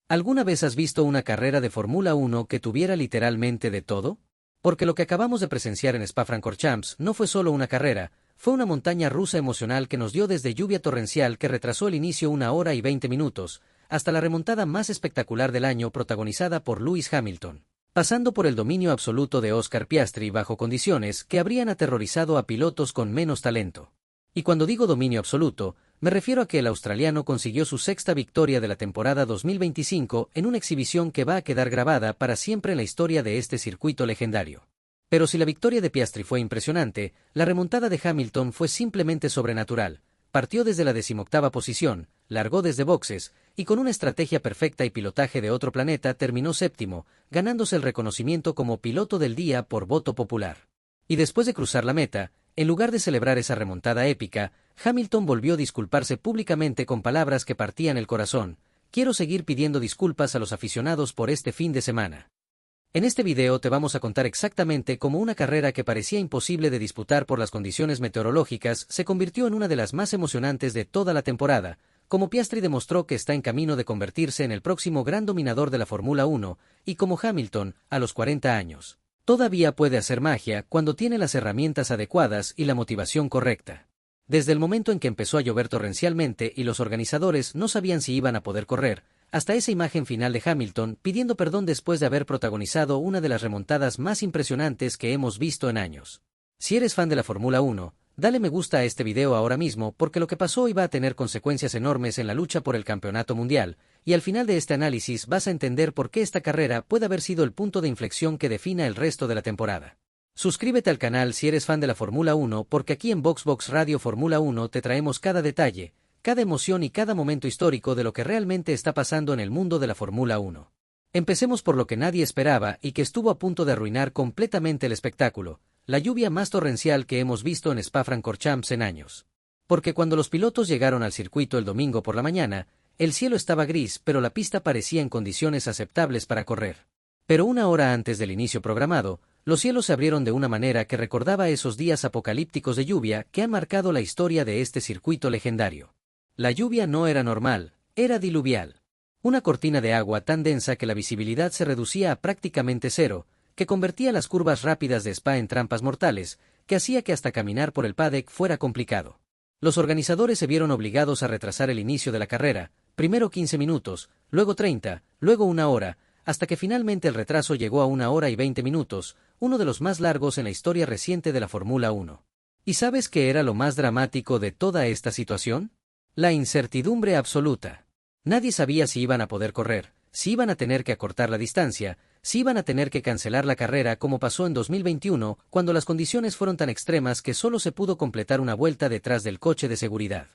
¿Alguna vez has visto una carrera de Fórmula 1 que tuviera literalmente de todo? Porque lo que acabamos de presenciar en Spa-Francorchamps no fue solo una carrera, fue una montaña rusa emocional que nos dio desde lluvia torrencial que retrasó el inicio 1 hora y 20 minutos, hasta la remontada más espectacular del año protagonizada por Lewis Hamilton, pasando por el dominio absoluto de Oscar Piastri bajo condiciones que habrían aterrorizado a pilotos con menos talento. Y cuando digo dominio absoluto, me refiero a que el australiano consiguió su sexta victoria de la temporada 2025 en una exhibición que va a quedar grabada para siempre en la historia de este circuito legendario. Pero si la victoria de Piastri fue impresionante, la remontada de Hamilton fue simplemente sobrenatural. Partió desde la 18ª posición, largó desde boxes, y con una estrategia perfecta y pilotaje de otro planeta terminó séptimo, ganándose el reconocimiento como piloto del día por voto popular. Y después de cruzar la meta, en lugar de celebrar esa remontada épica, Hamilton volvió a disculparse públicamente con palabras que partían el corazón: quiero seguir pidiendo disculpas a los aficionados por este fin de semana. En este video te vamos a contar exactamente cómo una carrera que parecía imposible de disputar por las condiciones meteorológicas se convirtió en una de las más emocionantes de toda la temporada, como Piastri demostró que está en camino de convertirse en el próximo gran dominador de la Fórmula 1, y como Hamilton, a los 40 años, todavía puede hacer magia cuando tiene las herramientas adecuadas y la motivación correcta. Desde el momento en que empezó a llover torrencialmente y los organizadores no sabían si iban a poder correr, hasta esa imagen final de Hamilton pidiendo perdón después de haber protagonizado una de las remontadas más impresionantes que hemos visto en años. Si eres fan de la Fórmula 1, dale me gusta a este video ahora mismo porque lo que pasó iba a tener consecuencias enormes en la lucha por el campeonato mundial, y al final de este análisis vas a entender por qué esta carrera puede haber sido el punto de inflexión que defina el resto de la temporada. Suscríbete al canal si eres fan de la Fórmula 1 porque aquí en VoxBox Radio Fórmula 1 te traemos cada detalle, cada emoción y cada momento histórico de lo que realmente está pasando en el mundo de la Fórmula 1. Empecemos por lo que nadie esperaba y que estuvo a punto de arruinar completamente el espectáculo: la lluvia más torrencial que hemos visto en Spa-Francorchamps en años. Porque cuando los pilotos llegaron al circuito el domingo por la mañana, el cielo estaba gris pero la pista parecía en condiciones aceptables para correr. Pero 1 hora antes del inicio programado, los cielos se abrieron de una manera que recordaba esos días apocalípticos de lluvia que han marcado la historia de este circuito legendario. La lluvia no era normal, era diluvial. Una cortina de agua tan densa que la visibilidad se reducía a prácticamente cero, que convertía las curvas rápidas de Spa en trampas mortales, que hacía que hasta caminar por el paddock fuera complicado. Los organizadores se vieron obligados a retrasar el inicio de la carrera, primero 15 minutos, luego 30, luego 1 hora, hasta que finalmente el retraso llegó a 1 hora y 20 minutos, uno de los más largos en la historia reciente de la Fórmula 1. ¿Y sabes qué era lo más dramático de toda esta situación? La incertidumbre absoluta. Nadie sabía si iban a poder correr, si iban a tener que acortar la distancia, si iban a tener que cancelar la carrera como pasó en 2021, cuando las condiciones fueron tan extremas que solo se pudo completar una vuelta detrás del coche de seguridad.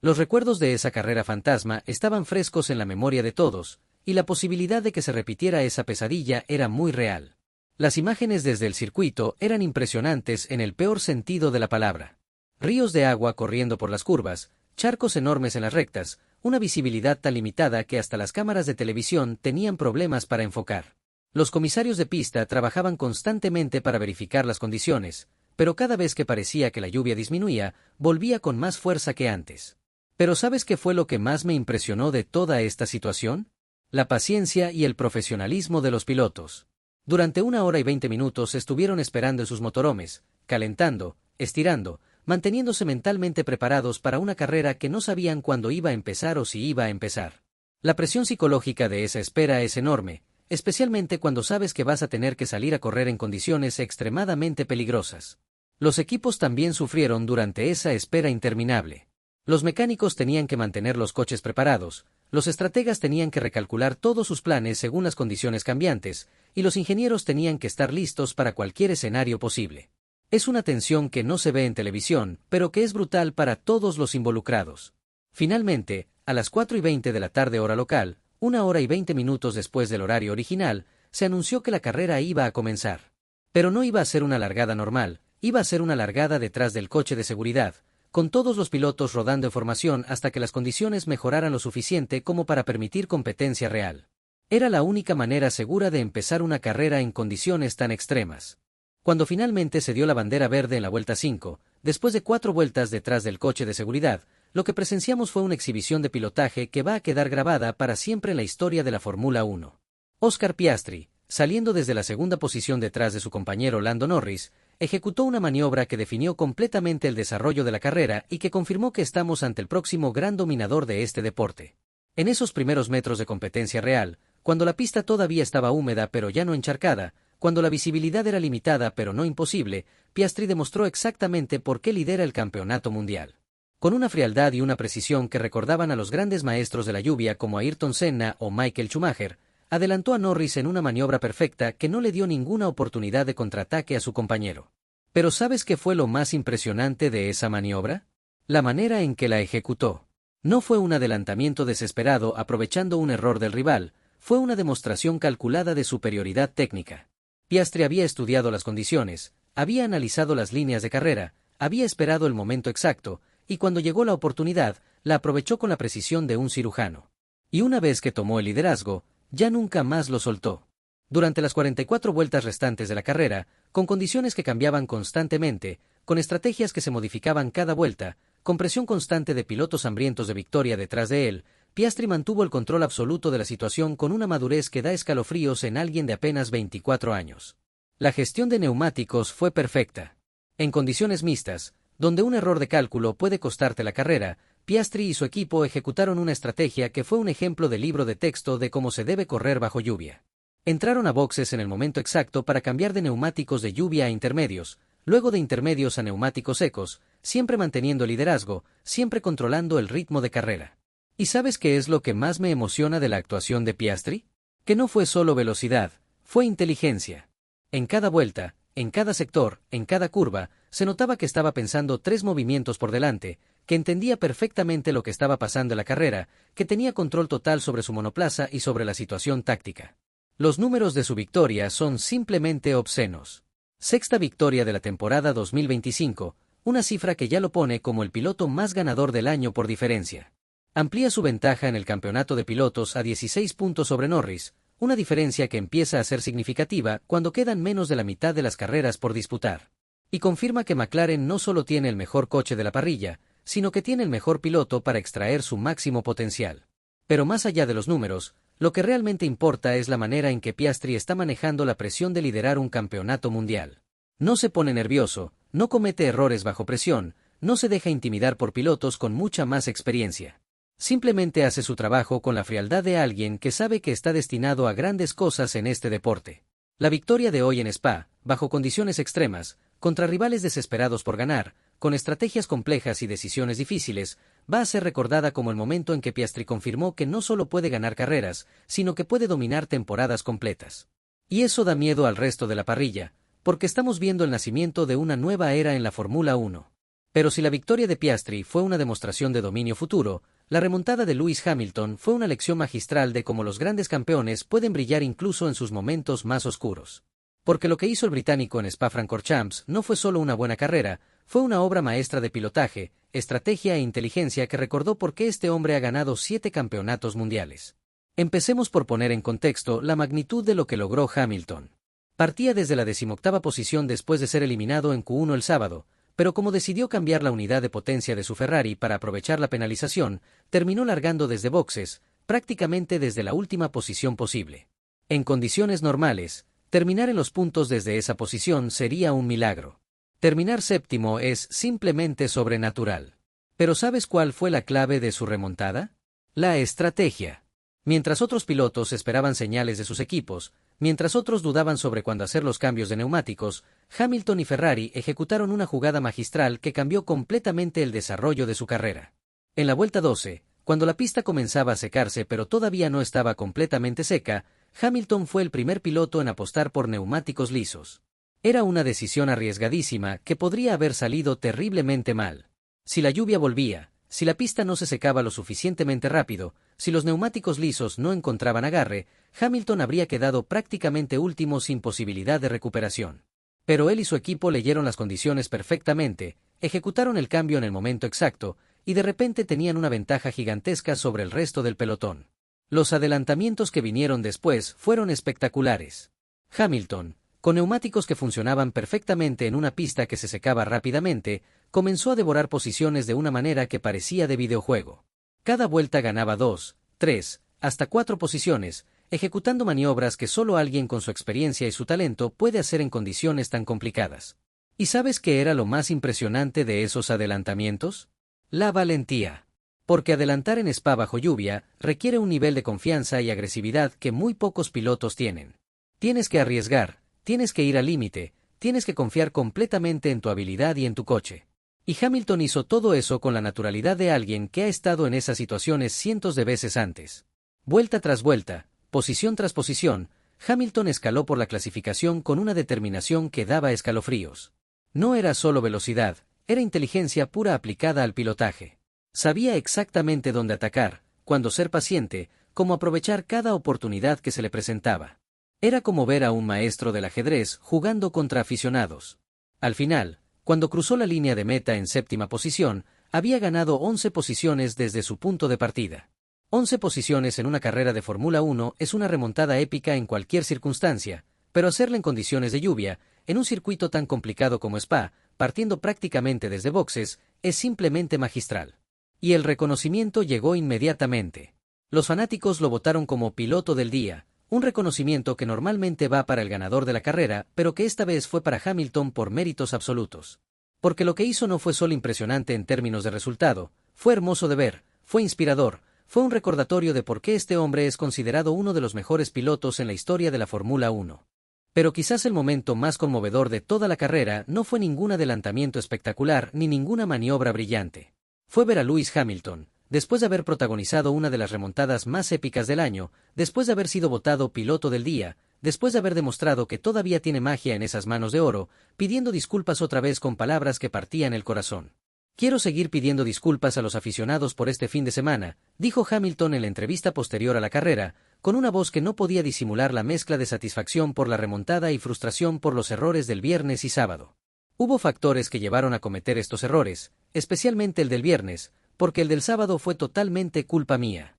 Los recuerdos de esa carrera fantasma estaban frescos en la memoria de todos, y la posibilidad de que se repitiera esa pesadilla era muy real. Las imágenes desde el circuito eran impresionantes en el peor sentido de la palabra. Ríos de agua corriendo por las curvas, charcos enormes en las rectas, una visibilidad tan limitada que hasta las cámaras de televisión tenían problemas para enfocar. Los comisarios de pista trabajaban constantemente para verificar las condiciones, pero cada vez que parecía que la lluvia disminuía, volvía con más fuerza que antes. ¿Pero sabes qué fue lo que más me impresionó de toda esta situación? La paciencia y el profesionalismo de los pilotos. Durante 1 hora y 20 minutos estuvieron esperando en sus motorhomes, calentando, estirando, manteniéndose mentalmente preparados para una carrera que no sabían cuándo iba a empezar o si iba a empezar. La presión psicológica de esa espera es enorme, especialmente cuando sabes que vas a tener que salir a correr en condiciones extremadamente peligrosas. Los equipos también sufrieron durante esa espera interminable. Los mecánicos tenían que mantener los coches preparados, los estrategas tenían que recalcular todos sus planes según las condiciones cambiantes, y los ingenieros tenían que estar listos para cualquier escenario posible. Es una tensión que no se ve en televisión, pero que es brutal para todos los involucrados. Finalmente, a las 4:20 de la tarde hora local, 1 hora y 20 minutos después del horario original, se anunció que la carrera iba a comenzar. Pero no iba a ser una largada normal, iba a ser una largada detrás del coche de seguridad, con todos los pilotos rodando en formación hasta que las condiciones mejoraran lo suficiente como para permitir competencia real. Era la única manera segura de empezar una carrera en condiciones tan extremas. Cuando finalmente se dio la bandera verde en la vuelta 5, después de 4 vueltas detrás del coche de seguridad, lo que presenciamos fue una exhibición de pilotaje que va a quedar grabada para siempre en la historia de la Fórmula 1. Oscar Piastri, saliendo desde la segunda posición detrás de su compañero Lando Norris, ejecutó una maniobra que definió completamente el desarrollo de la carrera y que confirmó que estamos ante el próximo gran dominador de este deporte. En esos primeros metros de competencia real, cuando la pista todavía estaba húmeda pero ya no encharcada, cuando la visibilidad era limitada pero no imposible, Piastri demostró exactamente por qué lidera el campeonato mundial. Con una frialdad y una precisión que recordaban a los grandes maestros de la lluvia como Ayrton Senna o Michael Schumacher, adelantó a Norris en una maniobra perfecta que no le dio ninguna oportunidad de contraataque a su compañero. Pero ¿sabes qué fue lo más impresionante de esa maniobra? La manera en que la ejecutó. No fue un adelantamiento desesperado aprovechando un error del rival, fue una demostración calculada de superioridad técnica. Piastri había estudiado las condiciones, había analizado las líneas de carrera, había esperado el momento exacto, y cuando llegó la oportunidad, la aprovechó con la precisión de un cirujano. Y una vez que tomó el liderazgo, ya nunca más lo soltó. Durante las 44 vueltas restantes de la carrera, con condiciones que cambiaban constantemente, con estrategias que se modificaban cada vuelta, con presión constante de pilotos hambrientos de victoria detrás de él, Piastri mantuvo el control absoluto de la situación con una madurez que da escalofríos en alguien de apenas 24 años. La gestión de neumáticos fue perfecta. En condiciones mixtas, donde un error de cálculo puede costarte la carrera, Piastri y su equipo ejecutaron una estrategia que fue un ejemplo de libro de texto de cómo se debe correr bajo lluvia. Entraron a boxes en el momento exacto para cambiar de neumáticos de lluvia a intermedios, luego de intermedios a neumáticos secos, siempre manteniendo el liderazgo, siempre controlando el ritmo de carrera. ¿Y sabes qué es lo que más me emociona de la actuación de Piastri? Que no fue solo velocidad, fue inteligencia. En cada vuelta, en cada sector, en cada curva, se notaba que estaba pensando 3 movimientos por delante, que entendía perfectamente lo que estaba pasando en la carrera, que tenía control total sobre su monoplaza y sobre la situación táctica. Los números de su victoria son simplemente obscenos. Sexta victoria de la temporada 2025, una cifra que ya lo pone como el piloto más ganador del año por diferencia. Amplía su ventaja en el campeonato de pilotos a 16 puntos sobre Norris, una diferencia que empieza a ser significativa cuando quedan menos de la mitad de las carreras por disputar. Y confirma que McLaren no solo tiene el mejor coche de la parrilla, sino que tiene el mejor piloto para extraer su máximo potencial. Pero más allá de los números, lo que realmente importa es la manera en que Piastri está manejando la presión de liderar un campeonato mundial. No se pone nervioso, no comete errores bajo presión, no se deja intimidar por pilotos con mucha más experiencia. Simplemente hace su trabajo con la frialdad de alguien que sabe que está destinado a grandes cosas en este deporte. La victoria de hoy en Spa, bajo condiciones extremas, contra rivales desesperados por ganar, con estrategias complejas y decisiones difíciles, va a ser recordada como el momento en que Piastri confirmó que no solo puede ganar carreras, sino que puede dominar temporadas completas. Y eso da miedo al resto de la parrilla, porque estamos viendo el nacimiento de una nueva era en la Fórmula 1. Pero si la victoria de Piastri fue una demostración de dominio futuro, la remontada de Lewis Hamilton fue una lección magistral de cómo los grandes campeones pueden brillar incluso en sus momentos más oscuros. Porque lo que hizo el británico en Spa-Francorchamps no fue solo una buena carrera, fue una obra maestra de pilotaje, estrategia e inteligencia que recordó por qué este hombre ha ganado 7 campeonatos mundiales. Empecemos por poner en contexto la magnitud de lo que logró Hamilton. Partía desde la 18ª posición después de ser eliminado en Q1 el sábado, pero como decidió cambiar la unidad de potencia de su Ferrari para aprovechar la penalización, terminó largando desde boxes, prácticamente desde la última posición posible. En condiciones normales, terminar en los puntos desde esa posición sería un milagro. Terminar séptimo es simplemente sobrenatural. ¿Pero sabes cuál fue la clave de su remontada? La estrategia. Mientras otros pilotos esperaban señales de sus equipos, mientras otros dudaban sobre cuándo hacer los cambios de neumáticos, Hamilton y Ferrari ejecutaron una jugada magistral que cambió completamente el desarrollo de su carrera. En la vuelta 12, cuando la pista comenzaba a secarse pero todavía no estaba completamente seca, Hamilton fue el primer piloto en apostar por neumáticos lisos. Era una decisión arriesgadísima que podría haber salido terriblemente mal. Si la lluvia volvía, si la pista no se secaba lo suficientemente rápido, si los neumáticos lisos no encontraban agarre, Hamilton habría quedado prácticamente último sin posibilidad de recuperación. Pero él y su equipo leyeron las condiciones perfectamente, ejecutaron el cambio en el momento exacto, y de repente tenían una ventaja gigantesca sobre el resto del pelotón. Los adelantamientos que vinieron después fueron espectaculares. Hamilton, Con neumáticos que funcionaban perfectamente en una pista que se secaba rápidamente, comenzó a devorar posiciones de una manera que parecía de videojuego. Cada vuelta ganaba 2, 3, hasta 4 posiciones, ejecutando maniobras que solo alguien con su experiencia y su talento puede hacer en condiciones tan complicadas. ¿Y sabes qué era lo más impresionante de esos adelantamientos? La valentía. Porque adelantar en Spa bajo lluvia requiere un nivel de confianza y agresividad que muy pocos pilotos tienen. Tienes que arriesgar, tienes que ir al límite, tienes que confiar completamente en tu habilidad y en tu coche. Y Hamilton hizo todo eso con la naturalidad de alguien que ha estado en esas situaciones cientos de veces antes. Vuelta tras vuelta, posición tras posición, Hamilton escaló por la clasificación con una determinación que daba escalofríos. No era solo velocidad, era inteligencia pura aplicada al pilotaje. Sabía exactamente dónde atacar, cuándo ser paciente, cómo aprovechar cada oportunidad que se le presentaba. Era como ver a un maestro del ajedrez jugando contra aficionados. Al final, cuando cruzó la línea de meta en séptima posición, había ganado 11 posiciones desde su punto de partida. 11 posiciones en una carrera de Fórmula 1 es una remontada épica en cualquier circunstancia, pero hacerla en condiciones de lluvia, en un circuito tan complicado como Spa, partiendo prácticamente desde boxes, es simplemente magistral. Y el reconocimiento llegó inmediatamente. Los fanáticos lo votaron como piloto del día, un reconocimiento que normalmente va para el ganador de la carrera, pero que esta vez fue para Hamilton por méritos absolutos. Porque lo que hizo no fue solo impresionante en términos de resultado, fue hermoso de ver, fue inspirador, fue un recordatorio de por qué este hombre es considerado uno de los mejores pilotos en la historia de la Fórmula 1. Pero quizás el momento más conmovedor de toda la carrera no fue ningún adelantamiento espectacular ni ninguna maniobra brillante. Fue ver a Lewis Hamilton, después de haber protagonizado una de las remontadas más épicas del año, después de haber sido votado piloto del día, después de haber demostrado que todavía tiene magia en esas manos de oro, pidiendo disculpas otra vez con palabras que partían el corazón. Quiero seguir pidiendo disculpas a los aficionados por este fin de semana, dijo Hamilton en la entrevista posterior a la carrera, con una voz que no podía disimular la mezcla de satisfacción por la remontada y frustración por los errores del viernes y sábado. Hubo factores que llevaron a cometer estos errores, especialmente el del viernes, porque el del sábado fue totalmente culpa mía.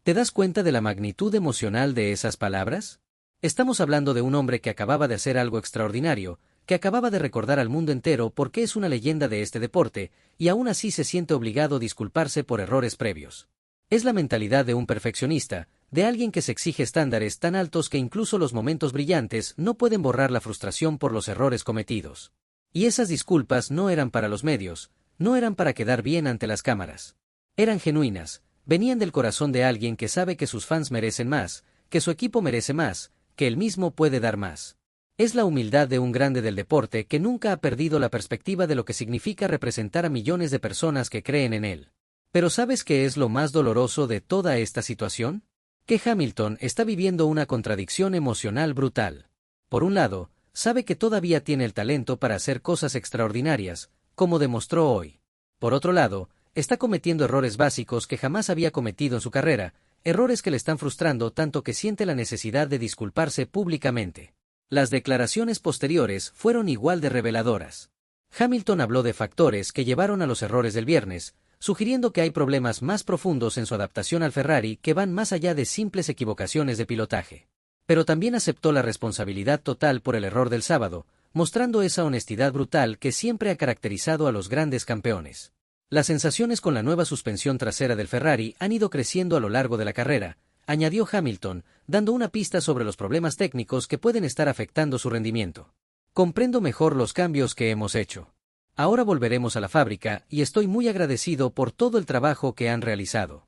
¿Te das cuenta de la magnitud emocional de esas palabras? Estamos hablando de un hombre que acababa de hacer algo extraordinario, que acababa de recordar al mundo entero por qué es una leyenda de este deporte, y aún así se siente obligado a disculparse por errores previos. Es la mentalidad de un perfeccionista, de alguien que se exige estándares tan altos que incluso los momentos brillantes no pueden borrar la frustración por los errores cometidos. Y esas disculpas no eran para los medios, no eran para quedar bien ante las cámaras. Eran genuinas, venían del corazón de alguien que sabe que sus fans merecen más, que su equipo merece más, que él mismo puede dar más. Es la humildad de un grande del deporte que nunca ha perdido la perspectiva de lo que significa representar a millones de personas que creen en él. Pero ¿sabes qué es lo más doloroso de toda esta situación? Que Hamilton está viviendo una contradicción emocional brutal. Por un lado, sabe que todavía tiene el talento para hacer cosas extraordinarias, como demostró hoy. Por otro lado, está cometiendo errores básicos que jamás había cometido en su carrera, errores que le están frustrando tanto que siente la necesidad de disculparse públicamente. Las declaraciones posteriores fueron igual de reveladoras. Hamilton habló de factores que llevaron a los errores del viernes, sugiriendo que hay problemas más profundos en su adaptación al Ferrari que van más allá de simples equivocaciones de pilotaje. Pero también aceptó la responsabilidad total por el error del sábado, mostrando esa honestidad brutal que siempre ha caracterizado a los grandes campeones. Las sensaciones con la nueva suspensión trasera del Ferrari han ido creciendo a lo largo de la carrera, añadió Hamilton, dando una pista sobre los problemas técnicos que pueden estar afectando su rendimiento. Comprendo mejor los cambios que hemos hecho. Ahora volveremos a la fábrica y estoy muy agradecido por todo el trabajo que han realizado.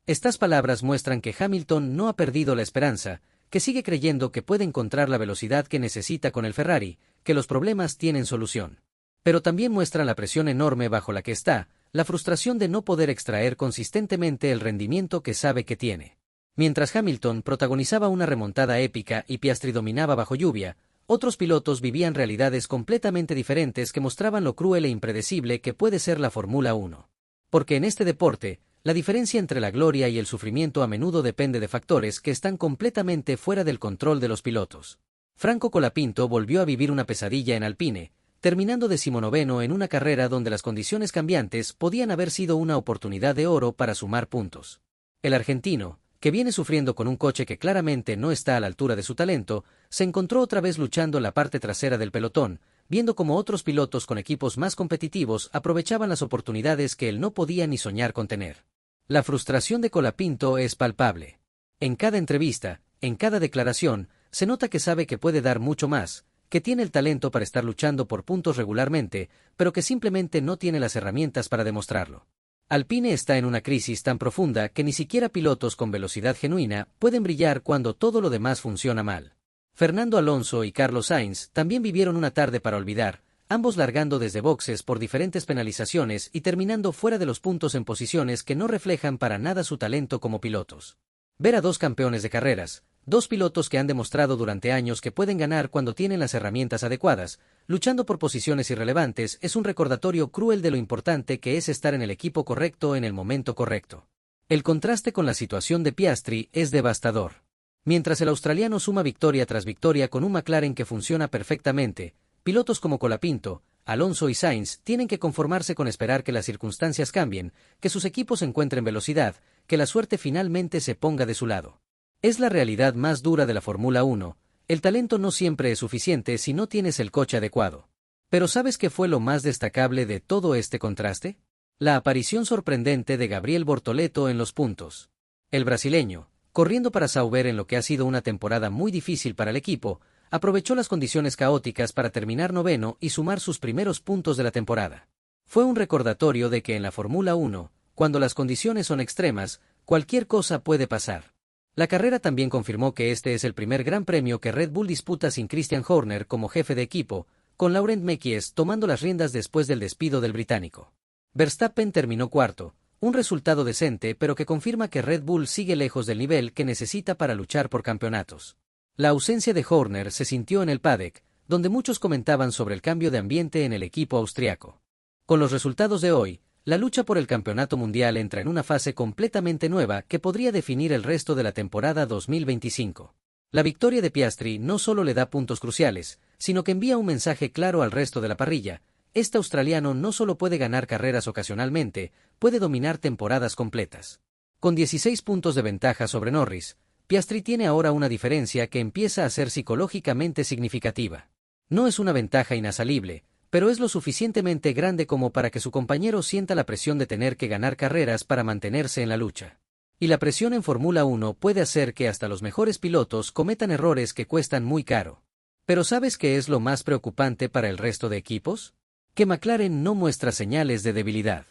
Estas palabras muestran que Hamilton no ha perdido la esperanza, que sigue creyendo que puede encontrar la velocidad que necesita con el Ferrari, que los problemas tienen solución. Pero también muestran la presión enorme bajo la que está, la frustración de no poder extraer consistentemente el rendimiento que sabe que tiene. Mientras Hamilton protagonizaba una remontada épica y Piastri dominaba bajo lluvia, otros pilotos vivían realidades completamente diferentes que mostraban lo cruel e impredecible que puede ser la Fórmula 1. Porque en este deporte, la diferencia entre la gloria y el sufrimiento a menudo depende de factores que están completamente fuera del control de los pilotos. Franco Colapinto volvió a vivir una pesadilla en Alpine, terminando 19º en una carrera donde las condiciones cambiantes podían haber sido una oportunidad de oro para sumar puntos. El argentino, que viene sufriendo con un coche que claramente no está a la altura de su talento, se encontró otra vez luchando en la parte trasera del pelotón, viendo cómo otros pilotos con equipos más competitivos aprovechaban las oportunidades que él no podía ni soñar con tener. La frustración de Colapinto es palpable. En cada entrevista, en cada declaración, se nota que sabe que puede dar mucho más, que tiene el talento para estar luchando por puntos regularmente, pero que simplemente no tiene las herramientas para demostrarlo. Alpine está en una crisis tan profunda que ni siquiera pilotos con velocidad genuina pueden brillar cuando todo lo demás funciona mal. Fernando Alonso y Carlos Sainz también vivieron una tarde para olvidar, ambos largando desde boxes por diferentes penalizaciones y terminando fuera de los puntos en posiciones que no reflejan para nada su talento como pilotos. Ver a dos campeones de carreras, dos pilotos que han demostrado durante años que pueden ganar cuando tienen las herramientas adecuadas, luchando por posiciones irrelevantes, es un recordatorio cruel de lo importante que es estar en el equipo correcto en el momento correcto. El contraste con la situación de Piastri es devastador. Mientras el australiano suma victoria tras victoria con un McLaren que funciona perfectamente, pilotos como Colapinto, Alonso y Sainz tienen que conformarse con esperar que las circunstancias cambien, que sus equipos encuentren velocidad, que la suerte finalmente se ponga de su lado. Es la realidad más dura de la Fórmula 1, el talento no siempre es suficiente si no tienes el coche adecuado. Pero ¿sabes qué fue lo más destacable de todo este contraste? La aparición sorprendente de Gabriel Bortoleto en los puntos. El brasileño, corriendo para Sauber en lo que ha sido una temporada muy difícil para el equipo, aprovechó las condiciones caóticas para terminar noveno y sumar sus primeros puntos de la temporada. Fue un recordatorio de que en la Fórmula 1, cuando las condiciones son extremas, cualquier cosa puede pasar. La carrera también confirmó que este es el primer gran premio que Red Bull disputa sin Christian Horner como jefe de equipo, con Laurent Mekies tomando las riendas después del despido del británico. Verstappen terminó cuarto, un resultado decente pero que confirma que Red Bull sigue lejos del nivel que necesita para luchar por campeonatos. La ausencia de Horner se sintió en el paddock, donde muchos comentaban sobre el cambio de ambiente en el equipo austriaco. Con los resultados de hoy, la lucha por el campeonato mundial entra en una fase completamente nueva que podría definir el resto de la temporada 2025. La victoria de Piastri no solo le da puntos cruciales, sino que envía un mensaje claro al resto de la parrilla. Este australiano no solo puede ganar carreras ocasionalmente, puede dominar temporadas completas. Con 16 puntos de ventaja sobre Norris, Piastri tiene ahora una diferencia que empieza a ser psicológicamente significativa. No es una ventaja inasalible, pero es lo suficientemente grande como para que su compañero sienta la presión de tener que ganar carreras para mantenerse en la lucha. Y la presión en Fórmula 1 puede hacer que hasta los mejores pilotos cometan errores que cuestan muy caro. Pero ¿sabes qué es lo más preocupante para el resto de equipos? Que McLaren no muestra señales de debilidad.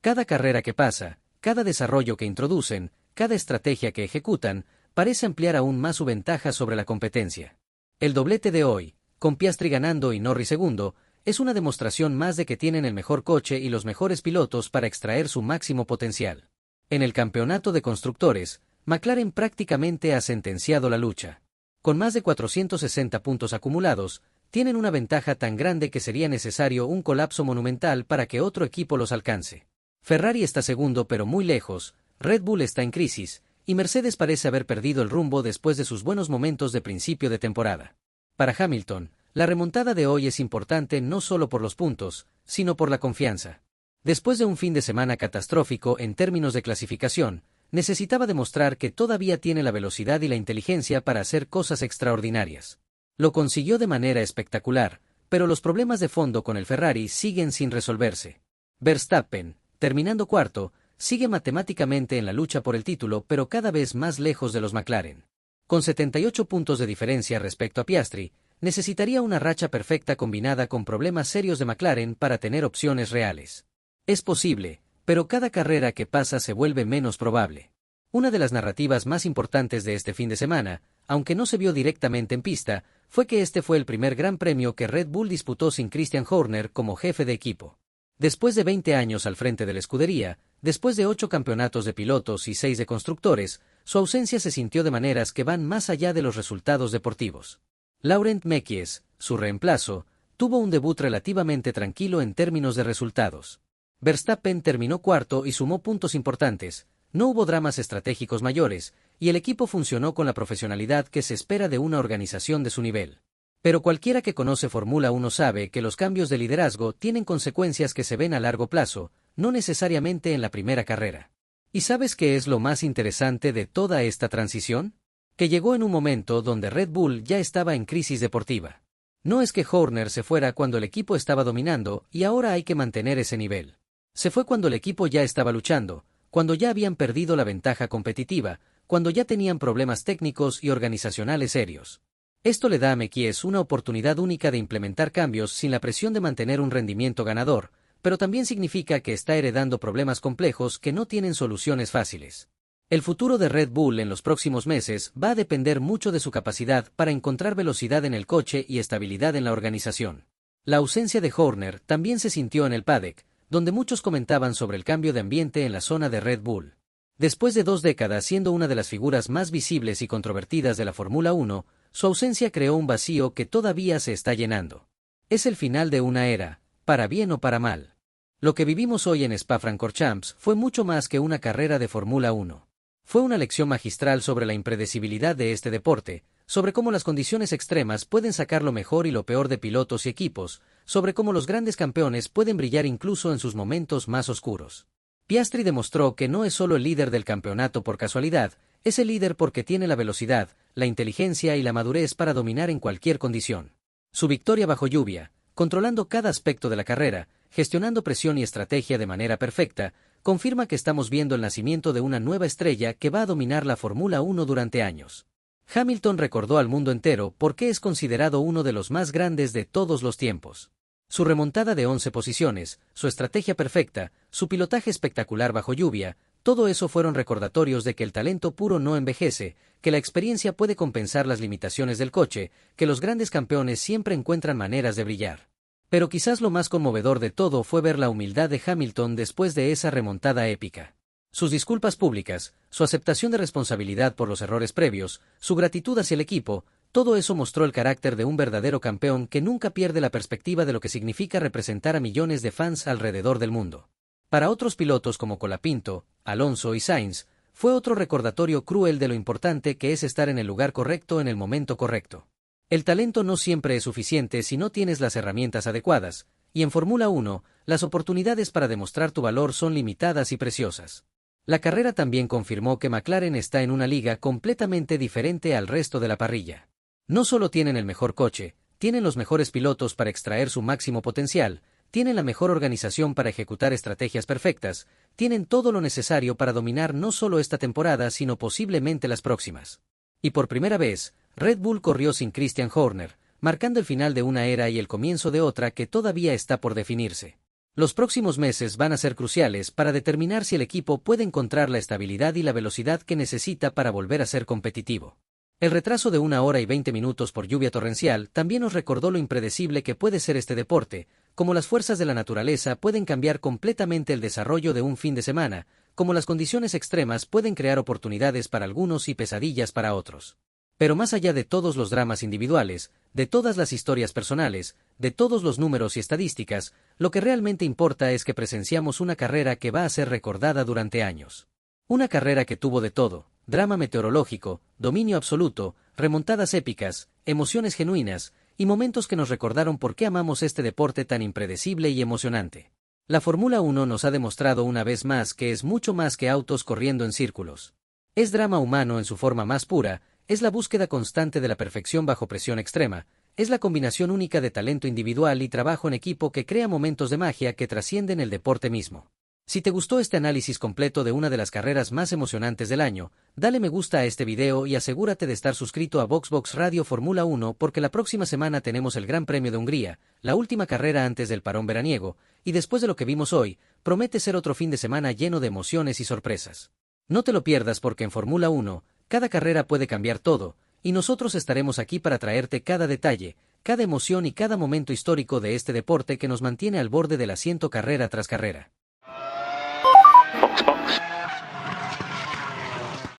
Cada carrera que pasa, cada desarrollo que introducen, cada estrategia que ejecutan, parece ampliar aún más su ventaja sobre la competencia. El doblete de hoy, con Piastri ganando y Norris segundo, es una demostración más de que tienen el mejor coche y los mejores pilotos para extraer su máximo potencial. En el campeonato de constructores, McLaren prácticamente ha sentenciado la lucha. Con más de 460 puntos acumulados, tienen una ventaja tan grande que sería necesario un colapso monumental para que otro equipo los alcance. Ferrari está segundo pero muy lejos, Red Bull está en crisis, y Mercedes parece haber perdido el rumbo después de sus buenos momentos de principio de temporada. Para Hamilton, la remontada de hoy es importante no solo por los puntos, sino por la confianza. Después de un fin de semana catastrófico en términos de clasificación, necesitaba demostrar que todavía tiene la velocidad y la inteligencia para hacer cosas extraordinarias. Lo consiguió de manera espectacular, pero los problemas de fondo con el Ferrari siguen sin resolverse. Verstappen, terminando cuarto, sigue matemáticamente en la lucha por el título pero cada vez más lejos de los McLaren. Con 78 puntos de diferencia respecto a Piastri, necesitaría una racha perfecta combinada con problemas serios de McLaren para tener opciones reales. Es posible, pero cada carrera que pasa se vuelve menos probable. Una de las narrativas más importantes de este fin de semana, aunque no se vio directamente en pista, fue que este fue el primer gran premio que Red Bull disputó sin Christian Horner como jefe de equipo. Después de 20 años al frente de la escudería, después de 8 campeonatos de pilotos y 6 de constructores, su ausencia se sintió de maneras que van más allá de los resultados deportivos. Laurent Mekies, su reemplazo, tuvo un debut relativamente tranquilo en términos de resultados. Verstappen terminó cuarto y sumó puntos importantes, no hubo dramas estratégicos mayores, y el equipo funcionó con la profesionalidad que se espera de una organización de su nivel. Pero cualquiera que conoce Fórmula 1 sabe que los cambios de liderazgo tienen consecuencias que se ven a largo plazo, no necesariamente en la primera carrera. ¿Y sabes qué es lo más interesante de toda esta transición? Que llegó en un momento donde Red Bull ya estaba en crisis deportiva. No es que Horner se fuera cuando el equipo estaba dominando y ahora hay que mantener ese nivel. Se fue cuando el equipo ya estaba luchando, cuando ya habían perdido la ventaja competitiva, cuando ya tenían problemas técnicos y organizacionales serios. Esto le da a Mekies una oportunidad única de implementar cambios sin la presión de mantener un rendimiento ganador, pero también significa que está heredando problemas complejos que no tienen soluciones fáciles. El futuro de Red Bull en los próximos meses va a depender mucho de su capacidad para encontrar velocidad en el coche y estabilidad en la organización. La ausencia de Horner también se sintió en el paddock, donde muchos comentaban sobre el cambio de ambiente en la zona de Red Bull. Después de 2 décadas siendo una de las figuras más visibles y controvertidas de la Fórmula 1, su ausencia creó un vacío que todavía se está llenando. Es el final de una era, para bien o para mal. Lo que vivimos hoy en Spa-Francorchamps fue mucho más que una carrera de Fórmula 1. Fue una lección magistral sobre la impredecibilidad de este deporte, sobre cómo las condiciones extremas pueden sacar lo mejor y lo peor de pilotos y equipos, sobre cómo los grandes campeones pueden brillar incluso en sus momentos más oscuros. Piastri demostró que no es solo el líder del campeonato por casualidad, es el líder porque tiene la velocidad, la inteligencia y la madurez para dominar en cualquier condición. Su victoria bajo lluvia, controlando cada aspecto de la carrera, gestionando presión y estrategia de manera perfecta, confirma que estamos viendo el nacimiento de una nueva estrella que va a dominar la Fórmula 1 durante años. Hamilton recordó al mundo entero por qué es considerado uno de los más grandes de todos los tiempos. Su remontada de 11 posiciones, su estrategia perfecta, su pilotaje espectacular bajo lluvia, todo eso fueron recordatorios de que el talento puro no envejece, que la experiencia puede compensar las limitaciones del coche, que los grandes campeones siempre encuentran maneras de brillar. Pero quizás lo más conmovedor de todo fue ver la humildad de Hamilton después de esa remontada épica. Sus disculpas públicas, su aceptación de responsabilidad por los errores previos, su gratitud hacia el equipo, todo eso mostró el carácter de un verdadero campeón que nunca pierde la perspectiva de lo que significa representar a millones de fans alrededor del mundo. Para otros pilotos como Colapinto, Alonso y Sainz, fue otro recordatorio cruel de lo importante que es estar en el lugar correcto en el momento correcto. El talento no siempre es suficiente si no tienes las herramientas adecuadas, y en Fórmula 1, las oportunidades para demostrar tu valor son limitadas y preciosas. La carrera también confirmó que McLaren está en una liga completamente diferente al resto de la parrilla. No solo tienen el mejor coche, tienen los mejores pilotos para extraer su máximo potencial, tienen la mejor organización para ejecutar estrategias perfectas, tienen todo lo necesario para dominar no solo esta temporada sino posiblemente las próximas. Y por primera vez, Red Bull corrió sin Christian Horner, marcando el final de una era y el comienzo de otra que todavía está por definirse. Los próximos meses van a ser cruciales para determinar si el equipo puede encontrar la estabilidad y la velocidad que necesita para volver a ser competitivo. El retraso de 1 hora y 20 minutos por lluvia torrencial también nos recordó lo impredecible que puede ser este deporte, como las fuerzas de la naturaleza pueden cambiar completamente el desarrollo de un fin de semana, como las condiciones extremas pueden crear oportunidades para algunos y pesadillas para otros. Pero más allá de todos los dramas individuales, de todas las historias personales, de todos los números y estadísticas, lo que realmente importa es que presenciamos una carrera que va a ser recordada durante años. Una carrera que tuvo de todo: drama meteorológico, dominio absoluto, remontadas épicas, emociones genuinas, y momentos que nos recordaron por qué amamos este deporte tan impredecible y emocionante. La Fórmula 1 nos ha demostrado una vez más que es mucho más que autos corriendo en círculos. Es drama humano en su forma más pura, es la búsqueda constante de la perfección bajo presión extrema, es la combinación única de talento individual y trabajo en equipo que crea momentos de magia que trascienden el deporte mismo. Si te gustó este análisis completo de una de las carreras más emocionantes del año, dale me gusta a este video y asegúrate de estar suscrito a VoxBox Radio Fórmula 1 porque la próxima semana tenemos el Gran Premio de Hungría, la última carrera antes del parón veraniego, y después de lo que vimos hoy, promete ser otro fin de semana lleno de emociones y sorpresas. No te lo pierdas porque en Fórmula 1, cada carrera puede cambiar todo, y nosotros estaremos aquí para traerte cada detalle, cada emoción y cada momento histórico de este deporte que nos mantiene al borde del asiento carrera tras carrera.